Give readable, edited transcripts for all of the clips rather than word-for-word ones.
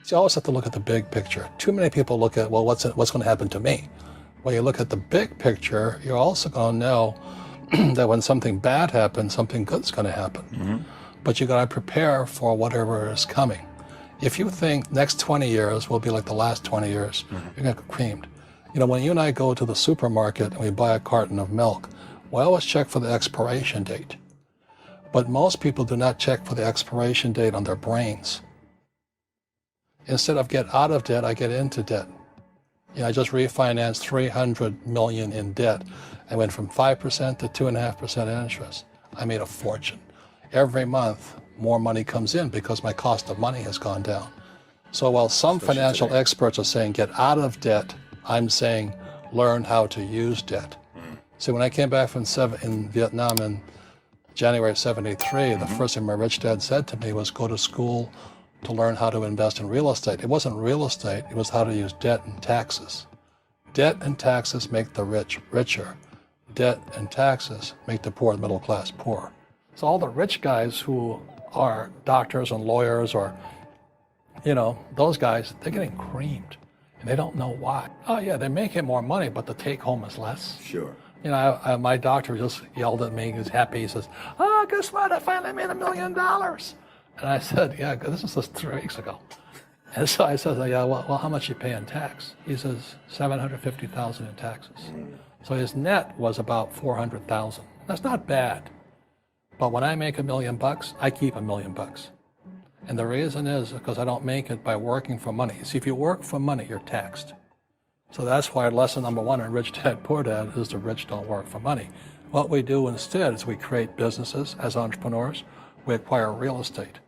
So you always have to look at the big picture. Too many people look at, well, what's going to happen to me? When you look at the big picture, you're also going to know that when something bad happens, something good's going to happen. But you got to prepare for whatever is coming. If you think next 20 years will be like the last 20 years, you're going to get creamed. You know, when you and I go to the supermarket and we buy a carton of milk, we always check for the expiration date. But most people do not check for the expiration date on their brains. Instead of get out of debt, I get into debt. You know, I just refinanced $300 million in debt. I went from 5% to 2.5% interest. I made a fortune. Every month, more money comes in because my cost of money has gone down. So while some financial experts are saying get out of debt, I'm saying learn how to use debt. So when I came back from in Vietnam in January of '73, the first thing my rich dad said to me was go to school to learn how to invest in real estate. It wasn't real estate, it was how to use debt and taxes. Debt and taxes make the rich richer. Debt and taxes make the poor, the middle class, poor. So all the rich guys who are doctors and lawyers or, you know, those guys, they're getting creamed and they don't know why. Oh yeah, they're making more money, but the take home is less. Sure. You know, my doctor just yelled at me, he was happy, he says, oh, guess what, I finally made $1 million. And I said, yeah, this was just 3 weeks ago. And so I said, yeah, well, how much you pay in tax? He says, $750,000 in taxes. So his net was about $400,000. That's not bad. But when I make $1 million, I keep $1 million. And the reason is because I don't make it by working for money. See, if you work for money, you're taxed. So that's why lesson number 1 in Rich Dad, Poor Dad is the rich don't work for money. What we do instead is we create businesses as entrepreneurs. We acquire real estate.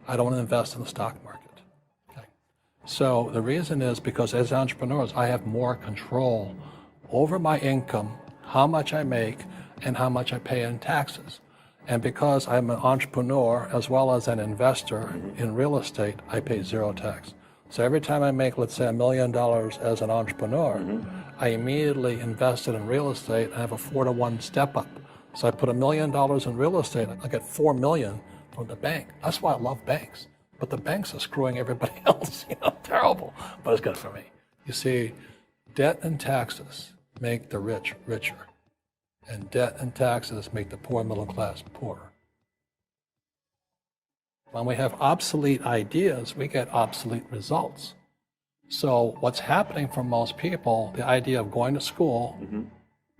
I don't want to invest in the stock market. Okay. So the reason is because as entrepreneurs, I have more control over my income, how much I make, and how much I pay in taxes. And because I'm an entrepreneur as well as an investor in real estate, I pay 0 tax. So every time I make, let's say, $1 million as an entrepreneur, I immediately invested in real estate and have a 4-to-1 step up. So I put $1 million in real estate, I get $4 million from the bank. That's why I love banks. But the banks are screwing everybody else, you know, terrible. But it's good for me. You see, debt and taxes make the rich richer. And debt and taxes make the poor middle class poorer. When we have obsolete ideas, we get obsolete results. So what's happening for most people, the idea of going to school,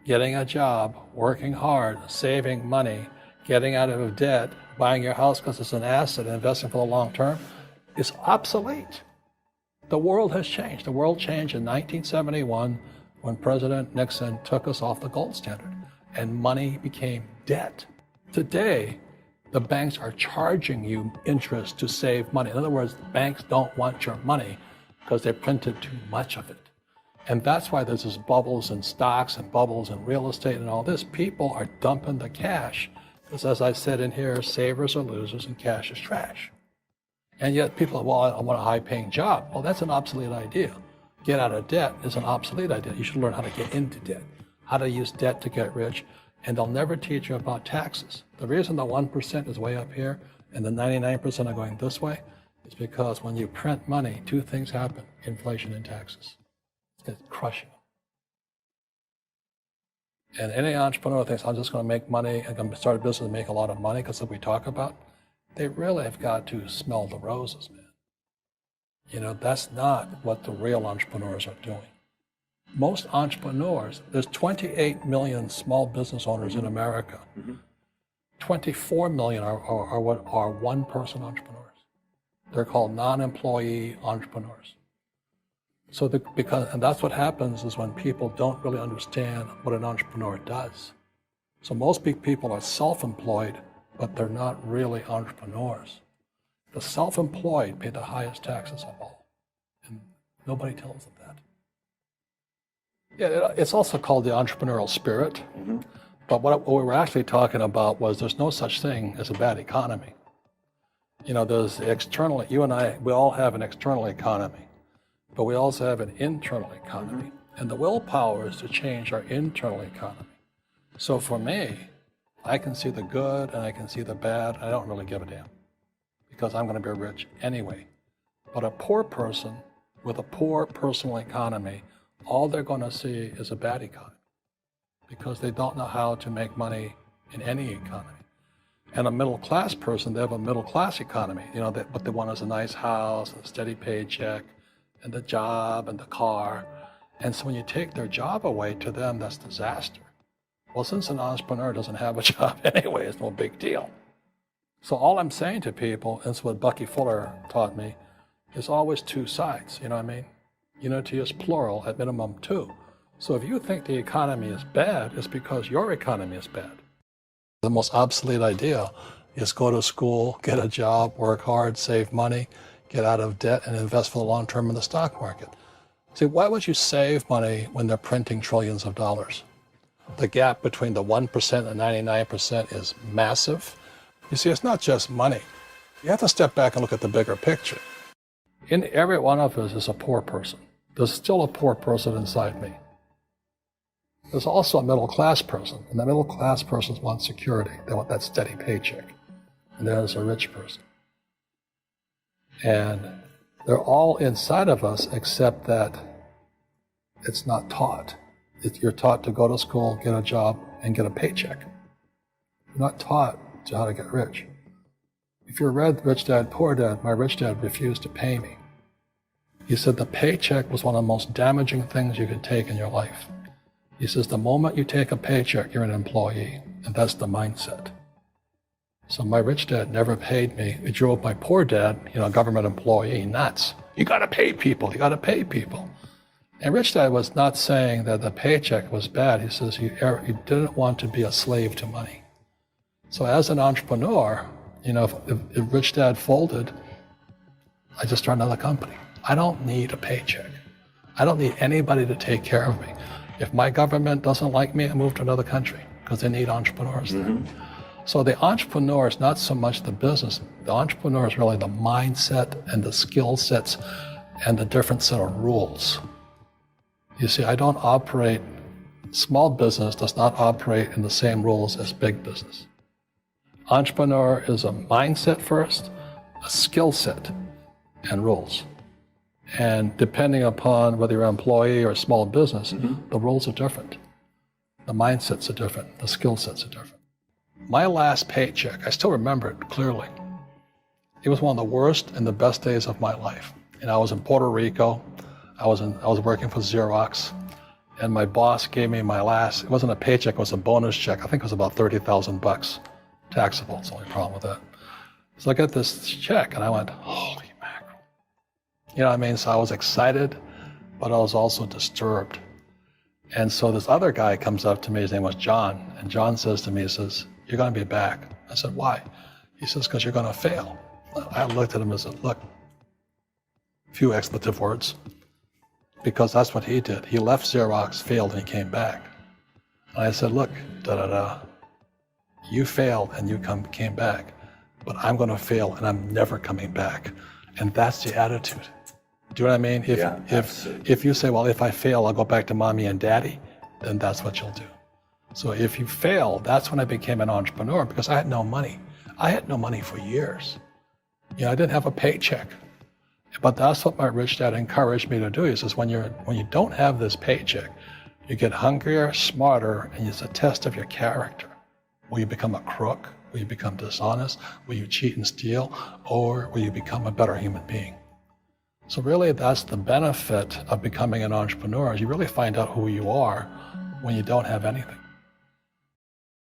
getting a job, working hard, saving money, getting out of debt, buying your house because it's an asset, and investing for the long term, is obsolete. The world has changed. The world changed in 1971 when President Nixon took us off the gold standard and money became debt. Today, the banks are charging you interest to save money. In other words, banks don't want your money because they printed too much of it. And that's why there's this bubbles in stocks and bubbles in real estate and all this. People are dumping the cash because, as I said in here, savers are losers and cash is trash. And yet people are, well, I want a high-paying job. Well, that's an obsolete idea. Get out of debt is an obsolete idea. You should learn how to get into debt, how to use debt to get rich, and they'll never teach you about taxes. The reason the 1% is way up here and the 99% are going this way is because when you print money, 2 things happen: inflation and taxes. It's crushing them. And any entrepreneur thinks, I'm just going to make money, I'm going to start a business and make a lot of money because of what we talk about. They really have got to smell the roses, man. You know, that's not what the real entrepreneurs are doing. Most entrepreneurs, there's 28 million small business owners in America. 24 million are what are one-person entrepreneurs. They're called non-employee entrepreneurs. So and that's what happens is when people don't really understand what an entrepreneur does. So most big people are self-employed, but they're not really entrepreneurs. The self-employed pay the highest taxes of all, and nobody tells them that. Yeah, it's also called the entrepreneurial spirit, but what we were actually talking about was there's no such thing as a bad economy. You know, there's external, you and I, we all have an external economy, but we also have an internal economy, and the willpower is to change our internal economy. So for me, I can see the good and I can see the bad. I don't really give a damn because I'm going to be rich anyway. But a poor person with a poor personal economy, all they're going to see is a bad economy because they don't know how to make money in any economy. And a middle class person, they have a middle class economy. What they want is a nice house, a steady paycheck, and the job and the car. And so when you take their job away, to them, that's disaster. Well, since an entrepreneur doesn't have a job anyway, it's no big deal. So all I'm saying to people, and it's what Bucky Fuller taught me, is always two sides, you know what I mean? Unity is plural, at minimum two. So if you think the economy is bad, it's because your economy is bad. The most obsolete idea is go to school, get a job, work hard, save money, get out of debt, and invest for the long term in the stock market. See, why would you save money when they're printing trillions of dollars? The gap between the 1% and 99% is massive. You see, it's not just money. You have to step back and look at the bigger picture. In every one of us is a poor person. There's still a poor person inside me. There's also a middle class person, and the middle class person wants security. They want that steady paycheck. And there's a rich person. And they're all inside of us, except that it's not taught. You're taught to go to school, get a job, and get a paycheck. You're not taught to how to get rich. If you read Rich Dad, Poor Dad, my rich dad refused to pay me. He said the paycheck was one of the most damaging things you could take in your life. He says the moment you take a paycheck, you're an employee, and that's the mindset. So my rich dad never paid me. It drove my poor dad, government employee, nuts. You gotta pay people, you gotta pay people. And Rich Dad was not saying that the paycheck was bad. He says he didn't want to be a slave to money. So as an entrepreneur, if Rich Dad folded, I just started another company. I don't need a paycheck. I don't need anybody to take care of me. If my government doesn't like me, I move to another country because they need entrepreneurs there. So the entrepreneur is not so much the business. The entrepreneur is really the mindset and the skill sets and the different set of rules. You see, I don't operate, small business does not operate in the same rules as big business. Entrepreneur is a mindset first, a skill set, and rules. And depending upon whether you're an employee or a small business, the rules are different. The mindsets are different, the skill sets are different. My last paycheck, I still remember it clearly. It was one of the worst and the best days of my life. And I was in Puerto Rico. I was working for Xerox, and my boss gave me my last, it wasn't a paycheck, it was a bonus check. I think it was about $30,000, taxable, it's the only problem with that. So I got this check and I went, holy mackerel. You know what I mean? So I was excited, but I was also disturbed. And so this other guy comes up to me, his name was John, and John says to me, he says, you're gonna be back. I said, why? He says, because you're gonna fail. I looked at him and said, look, few expletive words. Because that's what he did. He left Xerox, failed, and he came back. And I said, look, you failed and you came back, but I'm going to fail and I'm never coming back. And that's the attitude. Do you know what I mean? If you say, well, if I fail, I'll go back to mommy and daddy, then that's what you'll do. So if you fail, that's when I became an entrepreneur, because I had no money. I had no money for years. I didn't have a paycheck. But that's what my rich dad encouraged me to do. He says, when you don't have this paycheck, you get hungrier, smarter, and it's a test of your character. Will you become a crook? Will you become dishonest? Will you cheat and steal? Or will you become a better human being? So really, that's the benefit of becoming an entrepreneur, is you really find out who you are when you don't have anything.